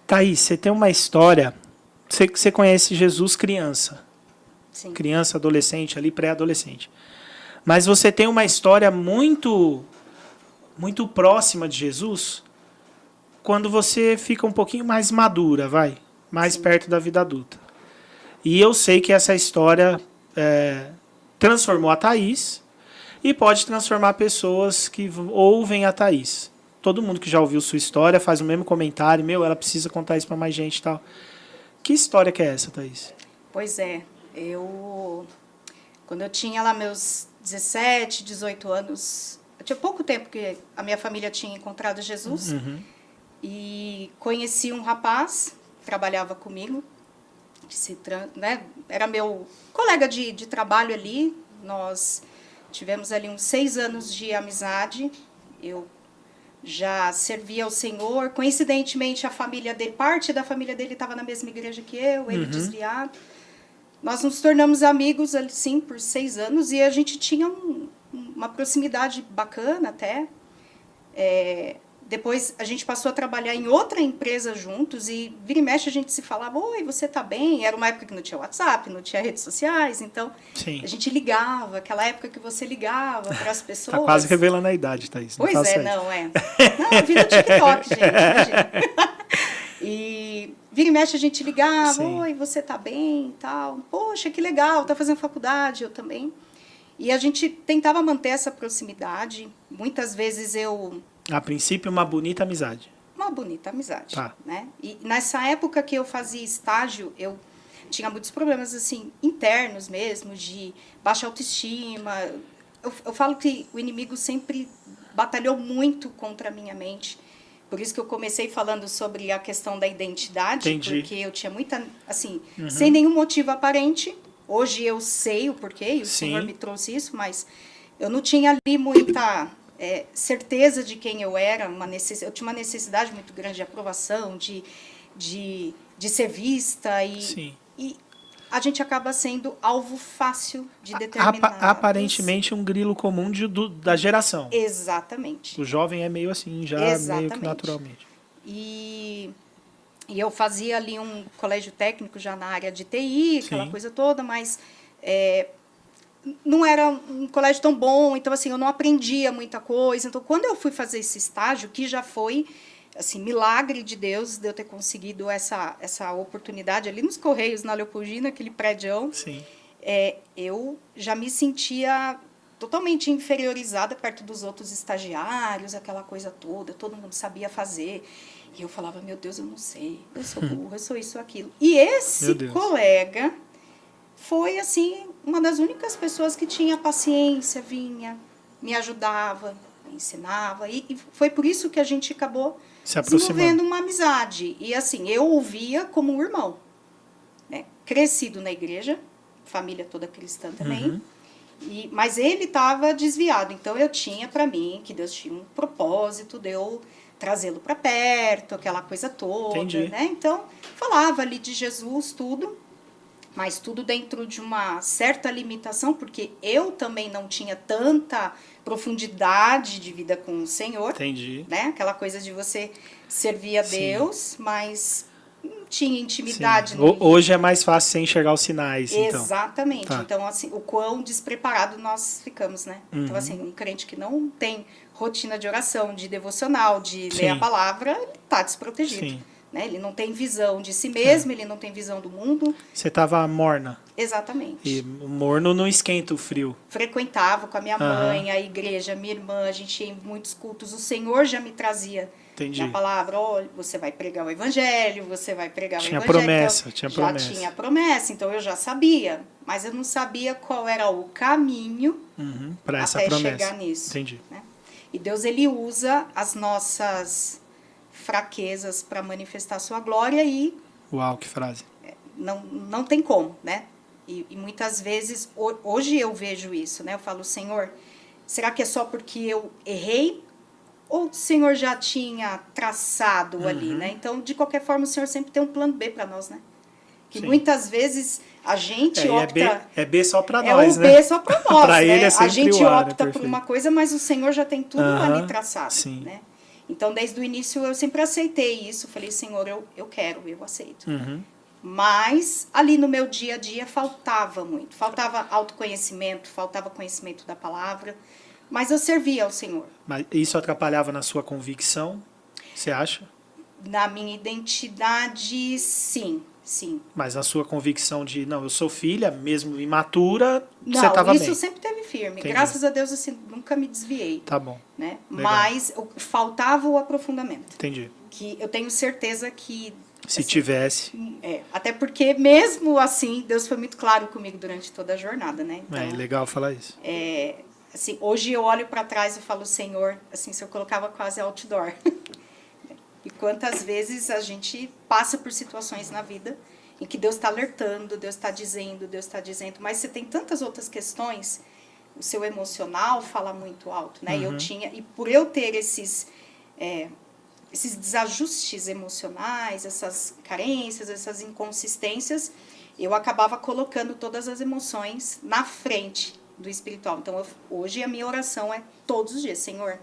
Thaís, você tem uma história. Você conhece Jesus criança. Sim. Criança, adolescente, ali pré-adolescente. Mas você tem uma história muito próxima de Jesus quando você fica um pouquinho mais madura, mais Sim. perto da vida adulta. E eu sei que essa história transformou a Thaís e pode transformar pessoas que ouvem a Thaís. Todo mundo que já ouviu sua história faz o mesmo comentário, ela precisa contar isso para mais gente e tal. Que história que é essa, Thaís? Pois é, quando eu tinha lá meus 17, 18 anos, eu tinha pouco tempo que a minha família tinha encontrado Jesus, e conheci um rapaz, trabalhava comigo, era meu colega de trabalho ali, nós tivemos ali uns 6 anos de amizade, eu já servia ao Senhor, coincidentemente a família dele, parte da família dele estava na mesma igreja que eu, ele desviado. Nós nos tornamos amigos, assim, por 6 anos, e a gente tinha uma proximidade bacana até. Depois a gente passou a trabalhar em outra empresa juntos, e vira e mexe a gente se falava, oi, você tá bem? Era uma época que não tinha WhatsApp, não tinha redes sociais, então Sim. a gente ligava, aquela época que você ligava para as pessoas. Tá quase revelando a idade, Thaís. Pois é, não, Não, vira o TikTok, gente, imagina. E vira e mexe a gente ligava, Sim. oi, você tá bem e tal. Poxa, que legal, tá fazendo faculdade, eu também. E a gente tentava manter essa proximidade. Muitas vezes A princípio, uma bonita amizade. Uma bonita amizade, tá. Né? E nessa época que eu fazia estágio, eu tinha muitos problemas, assim, internos mesmo, de baixa autoestima. Eu falo que o inimigo sempre batalhou muito contra a minha mente. Por isso que eu comecei falando sobre a questão da identidade. Entendi. Porque eu tinha muita, assim, sem nenhum motivo aparente. Hoje eu sei o porquê, e o Senhor me trouxe isso, mas eu não tinha ali muita certeza de quem eu era. Eu tinha uma necessidade muito grande de aprovação, de ser vista, e a gente acaba sendo alvo fácil de determinadas... Aparentemente um grilo comum da geração. Exatamente. O jovem é meio assim, já meio que naturalmente. E eu fazia ali um colégio técnico já na área de TI, aquela coisa toda, mas não era um colégio tão bom, então assim, eu não aprendia muita coisa. Então, quando eu fui fazer esse estágio, que já foi assim, milagre de Deus de eu ter conseguido essa oportunidade ali nos Correios, na Leopoldina, aquele prédio, eu já me sentia totalmente inferiorizada perto dos outros estagiários, aquela coisa toda, todo mundo sabia fazer. E eu falava, meu Deus, eu não sei, eu sou burra, eu sou isso, aquilo. E esse colega foi, assim, uma das únicas pessoas que tinha paciência, vinha, me ajudava, me ensinava. E foi por isso que a gente acabou desenvolvendo uma amizade. E assim, eu o via como um irmão, né? Crescido na igreja, família toda cristã também. Mas ele estava desviado. Então eu tinha para mim que Deus tinha um propósito de eu trazê-lo para perto, aquela coisa toda. Entendi. Né? Então falava ali de Jesus, tudo, mas tudo dentro de uma certa limitação, porque eu também não tinha tanta profundidade de vida com o Senhor. Entendi. Né? Aquela coisa de você servir a Deus, mas não tinha intimidade. Hoje é mais fácil você enxergar os sinais. Exatamente. Então, assim, o quão despreparado nós ficamos, né? Então, assim, um crente que não tem rotina de oração, de devocional, de ler a palavra, ele está desprotegido. Né? Ele não tem visão de si mesmo, ele não tem visão do mundo. Você estava morna. Exatamente. E o morno não esquenta o frio. Frequentava com a minha mãe, a igreja, minha irmã, a gente ia em muitos cultos. O Senhor já me trazia na palavra, olha, você vai pregar o evangelho, você vai pregar o evangelho. Promessa, então, tinha já promessa. Tinha promessa, então eu já sabia. Mas eu não sabia qual era o caminho para essa até promessa. chegar nisso. Entendi. Né? E Deus, ele usa as nossas fraquezas para manifestar a sua glória e... Uau, que frase. Não tem como, né? E muitas vezes, hoje eu vejo isso, né? Eu falo, Senhor, será que é só porque eu errei? Ou o Senhor já tinha traçado ali, né? Então, de qualquer forma, o Senhor sempre tem um plano B para nós, né? Que muitas vezes a gente opta... É B só para nós, né? É o B só para nós, pra né? ele é sempre a gente o A, opta né? por uma coisa, mas o Senhor já tem tudo ali traçado, sim. né? Então, desde o início, eu sempre aceitei isso. Falei, Senhor, eu quero, eu aceito. Uhum. Mas, ali no meu dia a dia, faltava muito. Faltava autoconhecimento, faltava conhecimento da palavra. Mas eu servia ao Senhor. Mas isso atrapalhava na sua convicção, você acha? Na minha identidade, sim, sim. Mas na sua convicção de, não, eu sou filha, mesmo imatura, você Não, estava isso bem. sempre teve firme. Entendi. Graças a Deus, assim, nunca me desviei. Tá bom, Né? Legal. Mas faltava o aprofundamento. entendi. Que eu tenho certeza que... Se assim, tivesse... até porque, mesmo assim, Deus foi muito claro comigo durante toda a jornada, né? Então, É legal falar isso. assim, hoje eu olho para trás e falo, Senhor, assim, se eu colocava quase outdoor. E quantas vezes a gente passa por situações na vida em que Deus está alertando, Deus está dizendo, mas você tem tantas outras questões, o seu emocional fala muito alto, né? Uhum. E por eu ter esses desajustes emocionais, essas carências, essas inconsistências, eu acabava colocando todas as emoções na frente do espiritual. Então, hoje a minha oração é todos os dias, Senhor,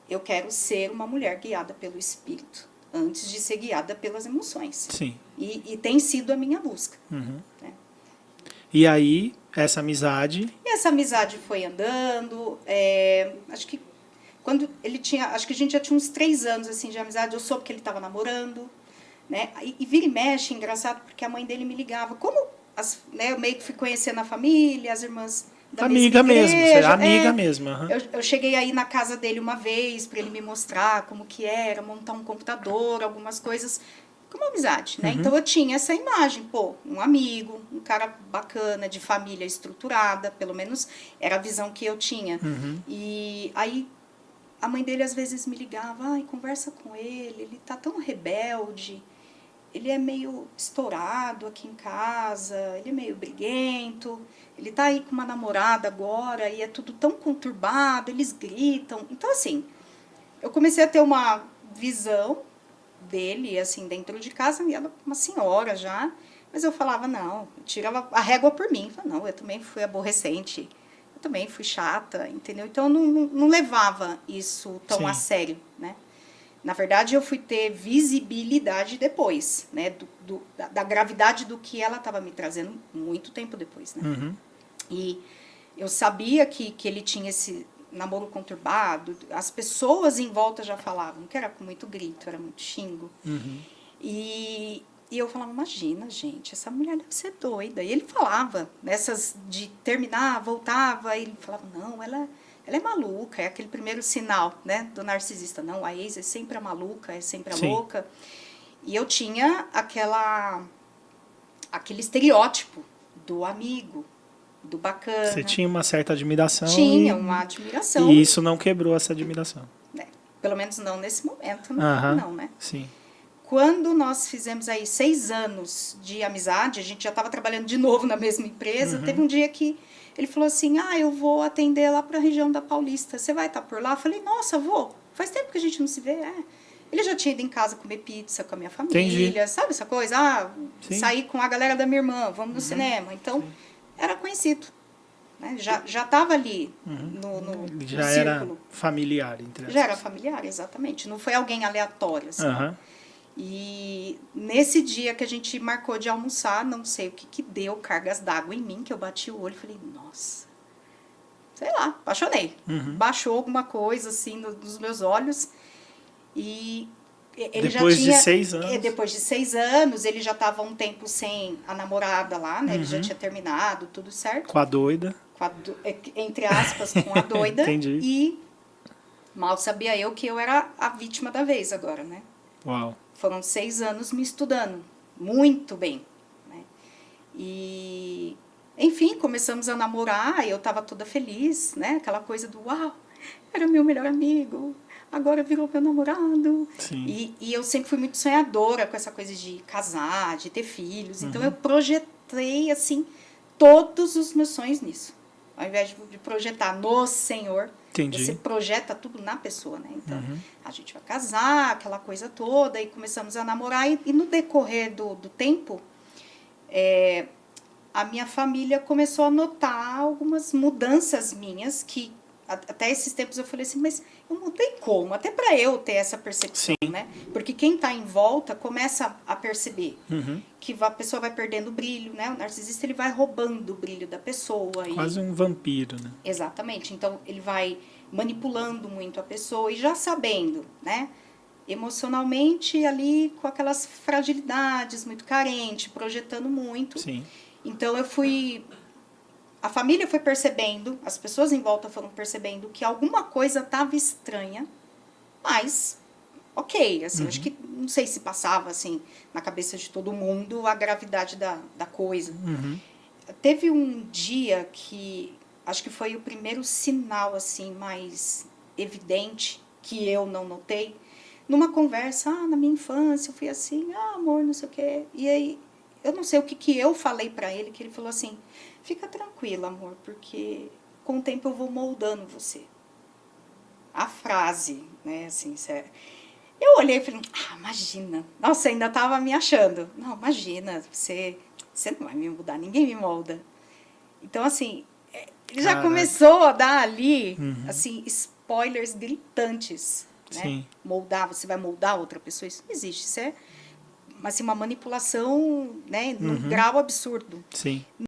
eu quero ser uma mulher guiada pelo Espírito, antes de ser guiada pelas emoções. Sim. E tem sido a minha busca. Uhum. Né? E aí, essa amizade... E essa amizade foi andando, acho que quando ele tinha, acho que a gente já tinha uns 3 anos assim, de amizade, eu soube que ele estava namorando, né? E vira e mexe, engraçado, porque a mãe dele me ligava. Como né, eu meio que fui conhecendo a família, as irmãs da Amiga mesma mesmo, igreja, você é amiga mesmo. Uhum. Eu cheguei aí na casa dele uma vez para ele me mostrar como que era, montar um computador, algumas coisas, como amizade, né? Uhum. Então eu tinha essa imagem, pô, um amigo, um cara bacana, de família estruturada, pelo menos era a visão que eu tinha. Uhum. E aí a mãe dele às vezes me ligava, ai, conversa com ele tá tão rebelde, ele é meio estourado aqui em casa, ele é meio briguento, ele tá aí com uma namorada agora e é tudo tão conturbado, eles gritam. Então, assim, eu comecei a ter uma visão dele, assim, dentro de casa, e ela uma senhora já, mas eu falava, não, eu tirava a régua por mim. Eu falava, não, eu também fui aborrecente, eu também fui chata, entendeu? Então, eu não levava isso tão Sim. a sério, né? Na verdade, eu fui ter visibilidade depois, né? Da gravidade do que ela estava me trazendo muito tempo depois, né? Uhum. E eu sabia que ele tinha esse namoro conturbado. As pessoas em volta já falavam que era com muito grito, era muito xingo. Uhum. E eu falava, imagina, gente, essa mulher deve ser doida. E ele falava, nessas de terminar, voltava, e ele falava, não, ela é maluca, é aquele primeiro sinal, né, do narcisista. Não, a ex é sempre a maluca, é sempre a Sim. louca. E eu tinha aquele estereótipo do amigo, do bacana. Você tinha uma certa admiração. Tinha uma admiração. E isso não quebrou essa admiração. Né? Pelo menos não nesse momento, Aham. não, né? Sim. Quando nós fizemos aí 6 anos de amizade, a gente já estava trabalhando de novo na mesma empresa, teve um dia que ele falou assim, eu vou atender lá para a região da Paulista, você vai estar por lá? Eu falei, nossa, vou, faz tempo que a gente não se vê, Ele já tinha ido em casa comer pizza com a minha família, Entendi. sabe essa coisa? Sim. Sair com a galera da minha irmã, vamos no cinema. Então, era conhecido. Né? Já estava ali no Já círculo. era familiar, entre Já era familiar, exatamente. Não foi alguém aleatório, assim. Aham. E nesse dia que a gente marcou de almoçar, não sei o que deu, cargas d'água em mim, que eu bati o olho e falei, nossa, sei lá, apaixonei. Baixou alguma coisa, assim, nos meus olhos. E ele Depois já tinha... de 6 anos. Depois de 6 anos, ele já estava um tempo sem a namorada lá, né? Ele já tinha terminado, tudo certo. Com a doida. Entre aspas, com a doida. Entendi. E mal sabia eu que eu era a vítima da vez agora, né? Uau. Foram 6 anos me estudando muito bem, né? E, enfim, começamos a namorar e eu estava toda feliz, né? Aquela coisa do, uau, era meu melhor amigo, agora virou meu namorado. Sim. E eu sempre fui muito sonhadora com essa coisa de casar, de ter filhos. Então, eu projetei, assim, todos os meus sonhos nisso. Ao invés de projetar no Senhor, Entendi. você projeta tudo na pessoa, né? Então, a gente vai casar, aquela coisa toda, e começamos a namorar. E no decorrer do tempo, a minha família começou a notar algumas mudanças minhas que até esses tempos eu falei assim, mas eu não tenho como, até para eu ter essa percepção, Sim. né? Porque quem está em volta começa a perceber Uhum. que a pessoa vai perdendo o brilho, né? O narcisista, ele vai roubando o brilho da pessoa. Quase um vampiro, né? Exatamente. Então, ele vai manipulando muito a pessoa e já sabendo, né? Emocionalmente ali com aquelas fragilidades, muito carente, projetando muito. Sim. Então, a família foi percebendo, as pessoas em volta foram percebendo que alguma coisa estava estranha, mas ok, assim, acho que não sei se passava assim na cabeça de todo mundo a gravidade da coisa. Uhum. Teve um dia que acho que foi o primeiro sinal assim mais evidente que eu não notei. Numa conversa, na minha infância eu fui assim, amor, não sei o quê. E aí, eu não sei o que eu falei pra ele, que ele falou assim, fica tranquila, amor, porque com o tempo eu vou moldando você. A frase, né, assim, sério. Eu olhei e falei, imagina. Nossa, ainda tava me achando. Não, imagina, você não vai me mudar, ninguém me molda. Então, assim, ele já Caraca. começou a dar ali, assim, spoilers gritantes, né? Sim. Moldar, você vai moldar outra pessoa, isso não existe. Isso é, assim, uma manipulação, né, num grau absurdo. Sim.